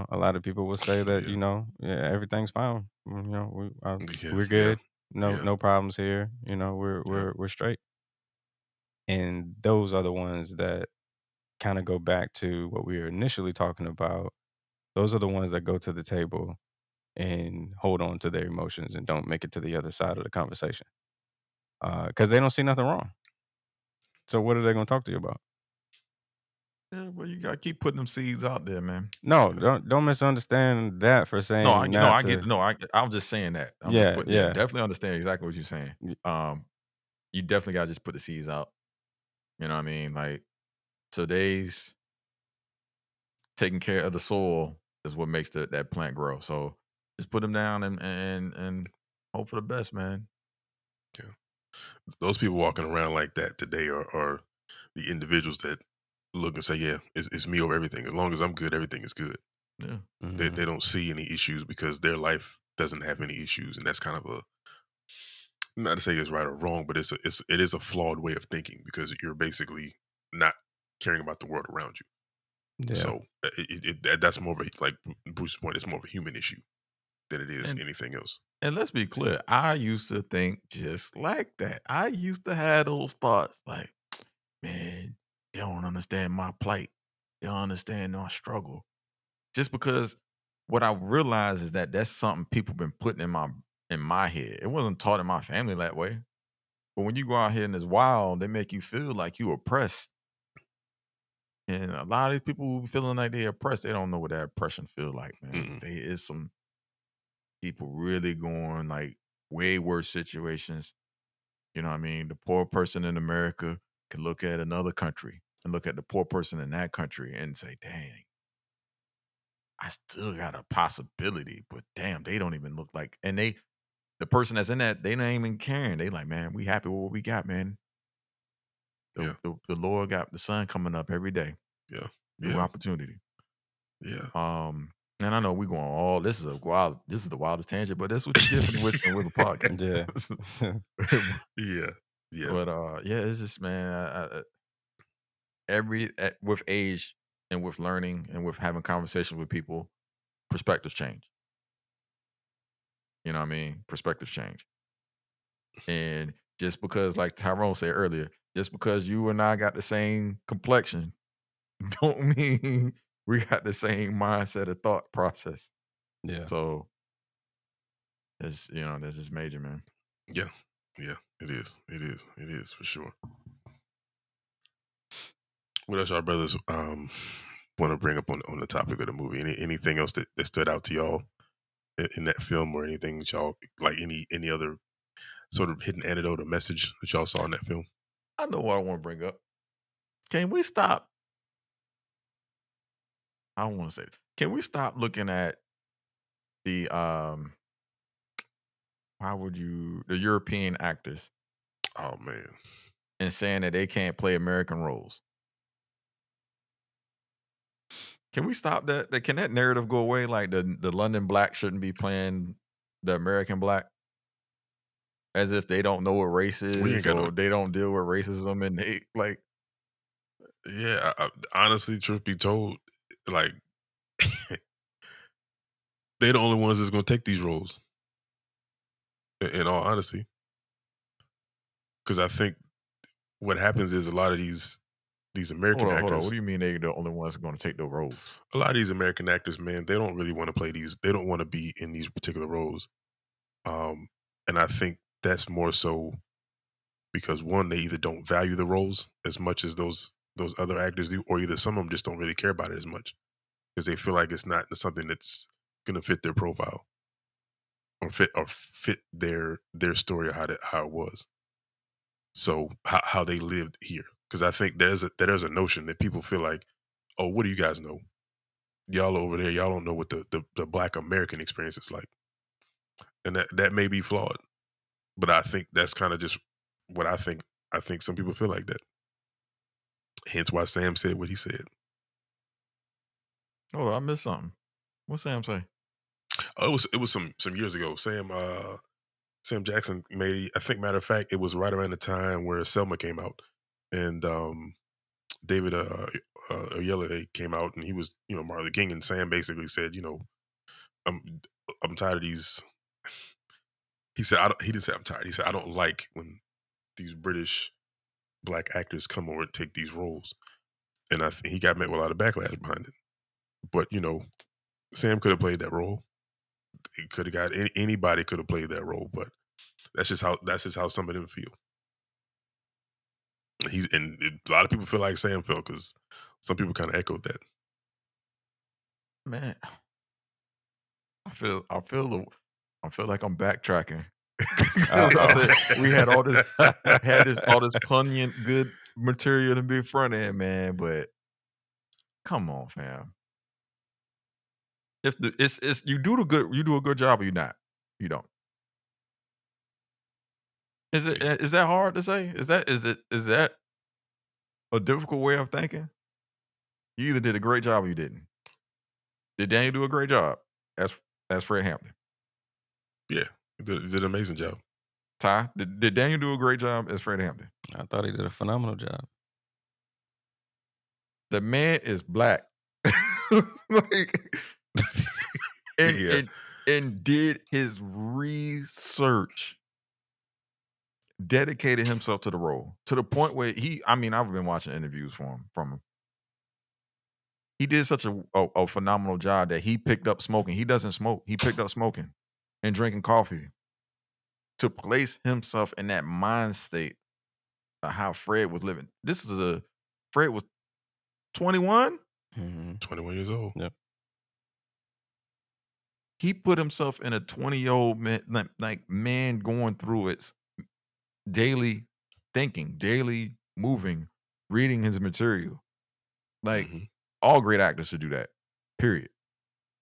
A lot of people will say that Yeah, yeah, everything's fine. yeah, We're yeah, good. No yeah, no problems here. We're yeah, we're we're straight. And those are the ones that kind of go back to what we were initially talking about. Those are the ones that go to the table and hold on to their emotions and don't make it to the other side of the conversation because they don't see nothing wrong. So what are they going to talk to you about? Yeah, well, you gotta keep putting them seeds out there, man. No, yeah, don't misunderstand that for No, I saying get no, not I get to. no, I'm just saying that. I'm just Yeah, putting yeah, yeah, definitely understand exactly what you're saying. y- Um, you definitely gotta just put the seeds out. You know what I mean? Like today's taking care of the soil is what makes that plant grow. So just put them down and hope for the best, man. yeah. Those people walking around like that today are the individuals that look and say, "Yeah, it's me over everything. As long as I'm good, everything is good." Yeah. They mhm. don't see any issues because their life doesn't have any issues, and that's kind of a, not to say it's right or wrong, but it is a flawed way of thinking because you're basically not caring about the world around you. Yeah. So that's more of a, like Bruce's point. It's more of a human issue than it is And anything else. and let's be clear, I used to think just like that. I used to have those thoughts like, man, they don't understand my plight. They don't understand my struggle. Just because what I realized is that that's something people been putting in my head. It wasn't taught in my family that way. But when you go out here in this wild, they make you feel like you oppressed. And a lot of these people who feeling like they oppressed, they don't know what that oppression feel like, man. Mm-mm. They is some people really going like way worse situations. You know what I mean? The poor person in America can look at another country and look at the poor person in that country and say, dang, I still got a possibility, but damn, they don't even look like and the person that's in that, they not even caring. They like, man, we happy with what we got, man. The, Yeah, the the Lord got the sun coming up every day, yeah, new yeah, opportunity. yeah, And I know we going all this is the wildest tangent, but that's what you get for the Wisdom with a podcast. Yeah. yeah, yeah, But yeah, it's just man, with age and with learning and with having conversations with people, perspectives change. You know what I mean? Perspectives change. And just because, like Tyrone said earlier, just because you and I got the same complexion, don't mean we got the same mindset or thought process. Yeah. So this is major, man. yeah, yeah. It is. It is. It is for sure. What else, our brothers, want to bring up on the topic of the movie? Anything else that stood out to y'all in that film, or anything that y'all like? Any other sort of hidden antidote or message that y'all saw in that film? I know what I want to bring up. Can we stop? I don't want to say it. Can we stop looking at the Why would you the European actors Oh man. and saying that they can't play American roles? Can we stop that? Can that narrative go away? Like the London black shouldn't be playing the American black, as if they don't know what race We ain't is got no. or they don't deal with racism and they like. Yeah, honestly, truth be told, like they're the only ones that's gonna take these roles. In all honesty, because I think what happens is a lot of these Hold American on, hold on. What actors, do you mean they the only ones going to take the roles? a lot of these American actors, man, they don't really want to play these. They don't want to be in these particular roles. Um, and I think that's more so because one, they either don't value the roles as much as those other actors do, or either some of them just don't really care about it as much because they feel like it's not something that's gonna fit their profile or fit their story or how it was. So how they lived here. Because I think there's a notion that people feel like, oh, what do you guys know? Y'all over there, y'all don't know what the Black American experience is like, and that may be flawed. But I think that's kind of just what I think. I think some people feel like that. Hence why Sam said what he said. Hold on, I missed something. What Sam say? Oh, it was some years ago. Sam Jackson made. I think matter of fact, it was right around the time where Selma came out, and David Oyelowo came out, and he was Martin Luther King, and Sam basically said, I'm I'm tired of these. He said he didn't say I'm tired. He said I don't like when these British black actors come over and take these roles, and I think he got met with a lot of backlash behind it. But Sam could have played that role. He could have got anybody could have played that role, but that's just how some of them feel. A lot of people feel like Sam felt because some people kind of echoed that. Man, I feel like I'm backtracking. Uh 'Cause I said we had all this poignant good material to be front end, man, but come on, fam. If the it's you do a good job or you not. You don't. Is that hard to say? Is that a difficult way of thinking? You either did a great job or you didn't. Did Daniel do a great job? As Fred Hampton. Yeah, he did an amazing job. Ty, did Daniel do a great job as Fred Hampton? I thought he did a phenomenal job. The man is black. Like, and, Yeah. and did his research, dedicated himself to the role to the point where I've been watching interviews from him. He did such a phenomenal job that he picked up smoking. He doesn't smoke. He picked up smoking and drinking coffee to place himself in that mind state of how Fred was living. Fred was 21. 21 years old. Yep. He put himself in a 20-year-old man, like man going through its daily thinking, daily moving, reading his material. Like Mhm. all great actors should do that. Period.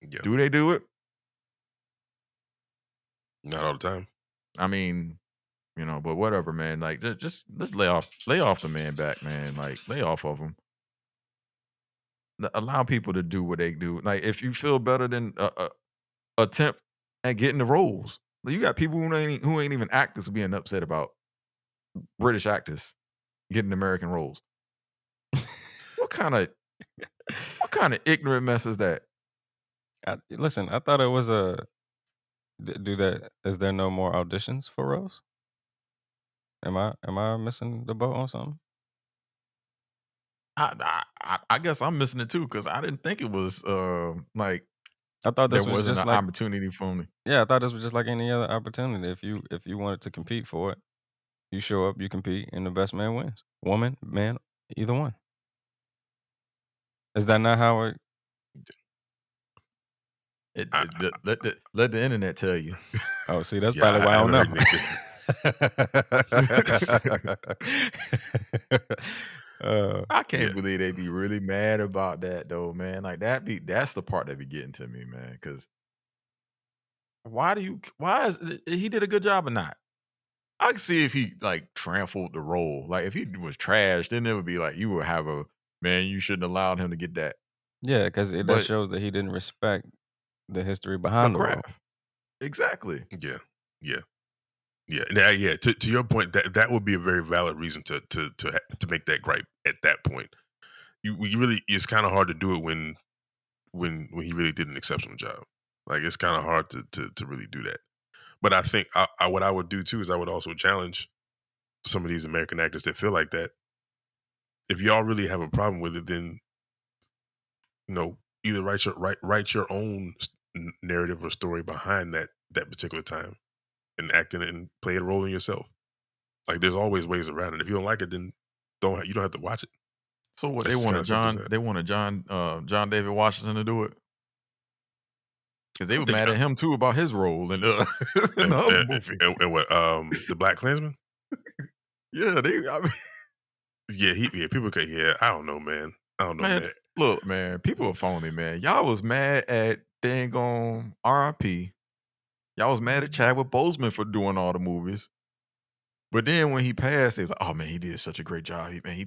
Yeah. Do they do it? Not all the time. I mean, but whatever, man. Like just let's lay off the man back, man. Like lay off of him. Allow people to do what they do. Like if you feel better than attempt at getting the roles. You got people who ain't even actors being upset about British actors getting American roles. What kind of ignorant mess is that? Listen, I thought it was a. Do that? Is there no more auditions for roles? Am I missing the boat on something? I guess I'm missing it too because I didn't think it was like I thought there this was wasn't just an like opportunity for me. I thought this was just like any other opportunity. If you wanted to compete for it, you show up, you compete, and the best man wins. Woman, man, either one. Is that not how it? I, Let the internet tell you. Oh, see, that's yeah, probably why I don't haven't know. heard anything. I can't Yeah. believe they be really mad about that though, man. Like that's the part that be getting to me, man. Because why is he did a good job or not? I can see if he like trampled the role. Like if he was trash, then it would be like you would have a man. You shouldn't allowed him to get that. Yeah, because that But shows that he didn't respect the history the behind the role. craft, exactly. Yeah, yeah, yeah. Now, yeah. To your point, that would be a very valid reason to make that gripe at that point. We really, it's kind of hard to do it when he really did an exceptional job. Like it's kind of hard to really do that. But I think what I would do too is I would also challenge some of these American actors that feel like that. If y'all really have a problem with it, then either write your own narrative or story behind that particular time and act in it and play a role in yourself. Like there's always ways around it. If you don't like it, then you don't have to watch it. So what they It's kind wanted of simple as John? that. They wanted John David Washington to do it because I they don't were think mad at him too about his role in, in and, the other and, movie. and what the Black Klansman? Yeah, they. I mean, Yeah, people could. Yeah, I don't know, man. I don't know, man, man. look, man, people are phony, man. Y'all was mad at dang on R.I.P. Y'all was mad at Chadwick Boseman for doing all the movies. But then when he passed, they was like, "Oh man, he did such a great job. He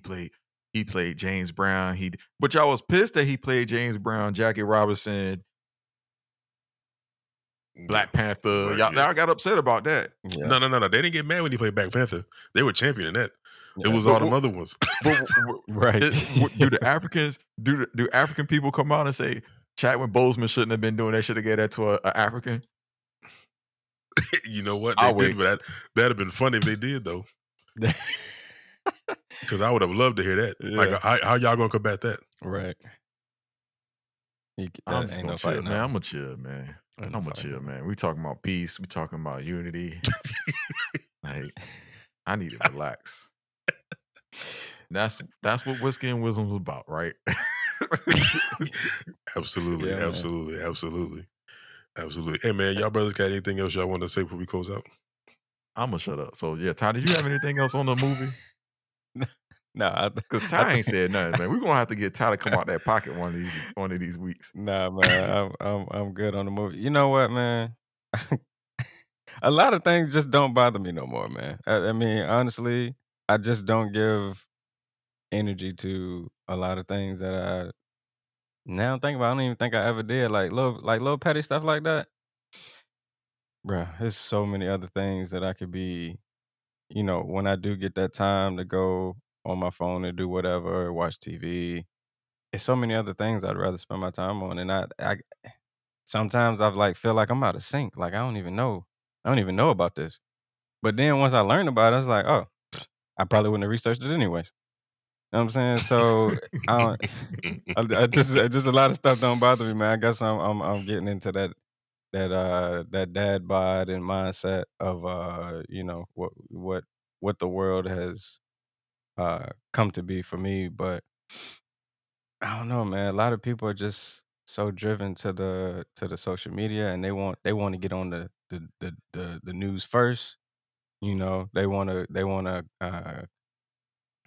played James Brown. But y'all was pissed that he played James Brown, Jackie Robinson, Yeah, Black Panther. right. Yeah. Y'all got upset about that. Yeah, No. They didn't get mad when he played Black Panther. They were championing that. It yeah, was But all them other ones. right. do the Africans do African people come out and say Chadwick Boseman shouldn't have been doing that? Should have gave that to a African? You know what? They I'll did, wait. but that'd have been funny if they did though. Because I would have loved to hear that. Like, Yeah. how y'all gonna combat that? Right. I'm That just ain't gonna no chill, fighting man. that I'm one. gonna chill, man. Ain't no I'm gonna fighting chill, that one. man. We talking about peace. We talking about unity. Like, I need to relax. That's what whiskey and wisdom was about, right? Absolutely, Yeah, man. absolutely. Hey man, y'all brothers got anything else y'all want to say before we close out? I'm gonna shut up. So yeah, Ty, did you have anything else on the movie? No, Because Ty ain't said nothing, man. We're gonna have to get Ty to come out that pocket one of these weeks. nah, man. I'm good on the movie. You know what, man? A lot of things just don't bother me no more, man. I mean, honestly, I just don't give energy to a lot of things that I now think about. I don't even think I ever did, like little petty stuff like that. Bruh, there's so many other things that I could be, when I do get that time to go on my phone and do whatever, watch TV. It's so many other things I'd rather spend my time on, and I sometimes I've feel like I'm out of sync. Like I don't even know about this. But then once I learned about it, I was like, oh, I probably wouldn't have researched it anyways. You know what I'm saying? So I don't. Just a lot of stuff don't bother me, man. I guess I'm getting into that dad bod and mindset of what the world has come to be for me. But I don't know, man. A lot of people are just so driven to the social media, and they want to get on the news first. They want to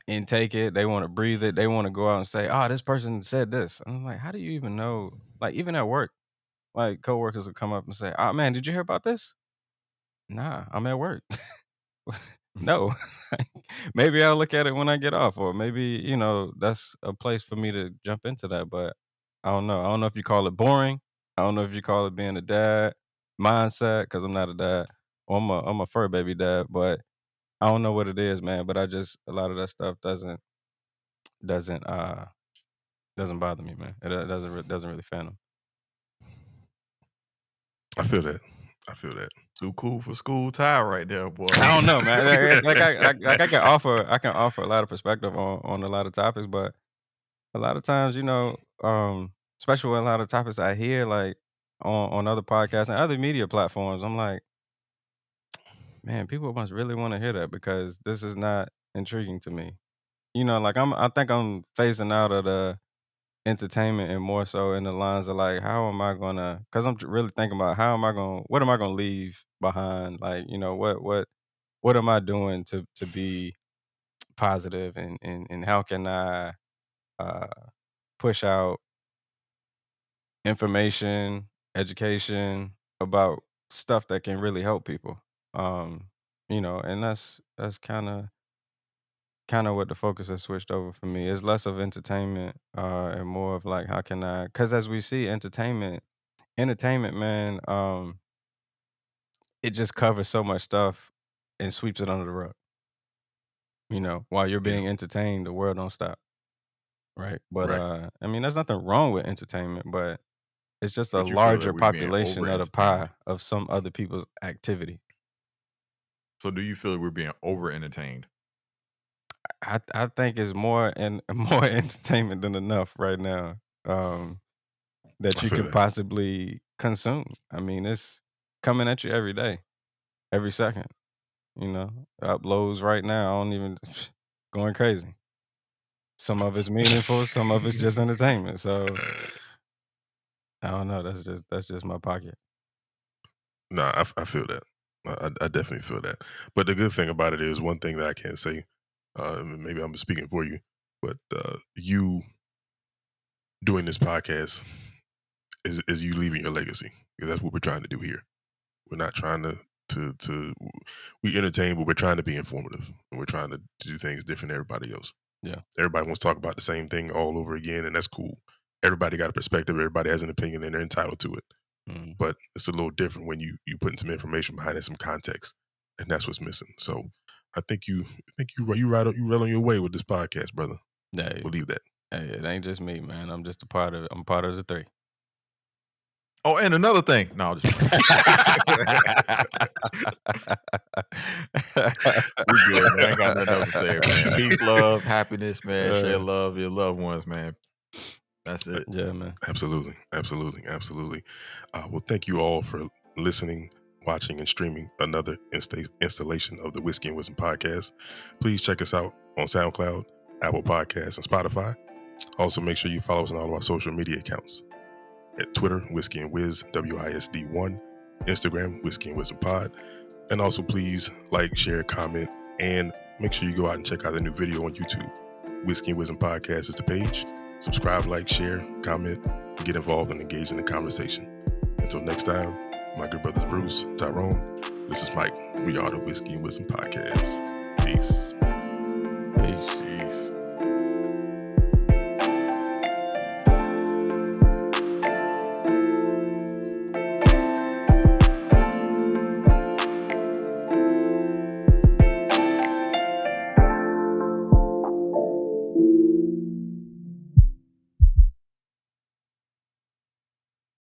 intake it. They want to breathe it. They want to go out and say, "Oh, this person said this." And I'm like, how do you even know? Like even at work, like coworkers will come up and say, "Oh man, did you hear about this?" Nah, I'm at work. No. Maybe I'll look at it when I get off, or maybe, that's a place for me to jump into that. But I don't know. I don't know if you call it boring. I don't know if you call it being a dad mindset, because I'm not a dad. Or I'm a fur baby dad, but I don't know what it is, man. But a lot of that stuff doesn't doesn't bother me, man. It doesn't really fan I feel that. I feel that. Too cool for school, Ty, right there, boy. I don't know, man. I can offer a lot of perspective on a lot of topics, but a lot of times, especially with a lot of topics I hear on other podcasts and other media platforms, I'm like, man, people must really want to hear that because this is not intriguing to me. I think I'm phasing out of the entertainment and more so in the lines of how am I gonna? Because I'm really thinking about what am I gonna leave behind? What am I doing to be positive, and how can I uh, push out information, education about stuff that can really help people. And that's kind of what the focus has switched over for me. It's less of entertainment and more of like how can I? Because as we see, entertainment, man, it just covers so much stuff and sweeps it under the rug. While you're Yeah, being entertained, the world don't stop, right? But right. I mean, there's nothing wrong with entertainment, but it's just a But you feel that larger we're being over population of the entertained. pie of some other people's activity. So do you feel that we're being over entertained? I think it's more and more entertainment than enough right now. That I you feel could that. possibly consume. I mean, it's coming at you every day, every second. Uploads right now. I don't even going crazy. Some of it's meaningful, some of it's just entertainment. So I don't know. That's just my pocket. Nah, I feel that. I definitely feel that. But the good thing about it is one thing that I can't say. Maybe I'm speaking for you, but you doing this podcast is you leaving your legacy. 'Cause that's what we're trying to do here. We're not trying to we entertain, but we're trying to be informative, and we're trying to do things different than everybody else. Yeah. Everybody wants to talk about the same thing all over again, and that's cool. Everybody got a perspective. Everybody has an opinion, and they're entitled to it. Mhm. But it's a little different when you putting some information behind it, some context, and that's what's missing. So I think you right on your way with this podcast, brother. Hey, Believe that. hey, it ain't just me, man. I'm just a part of it. I'm part of the three. Oh, and another thing. No, I'm just we good, man. I ain't got nothing else to say, man. Peace, love, happiness, man. Share Uh, love with your loved ones, man. That's it. yeah, man. Absolutely, absolutely, absolutely. Well, thank you all for listening, watching, and streaming another installation of the Whiskey and Wisdom podcast. Please check us out on SoundCloud, Apple Podcasts, and Spotify. Also, make sure you follow us on all of our social media accounts at Twitter, Whiskey and Wiz, WISD1, Instagram, Whiskey and Wisdom Pod. And also, please like, share, comment, and make sure you go out and check out the new video on YouTube. Whiskey and Wisdom Podcast is the page. Subscribe, like, share, comment, get involved and engage in the conversation. Until next time, my good brothers Bruce, Tyrone, this is Mike. We are the Whiskey and Wisdom Podcast. Peace.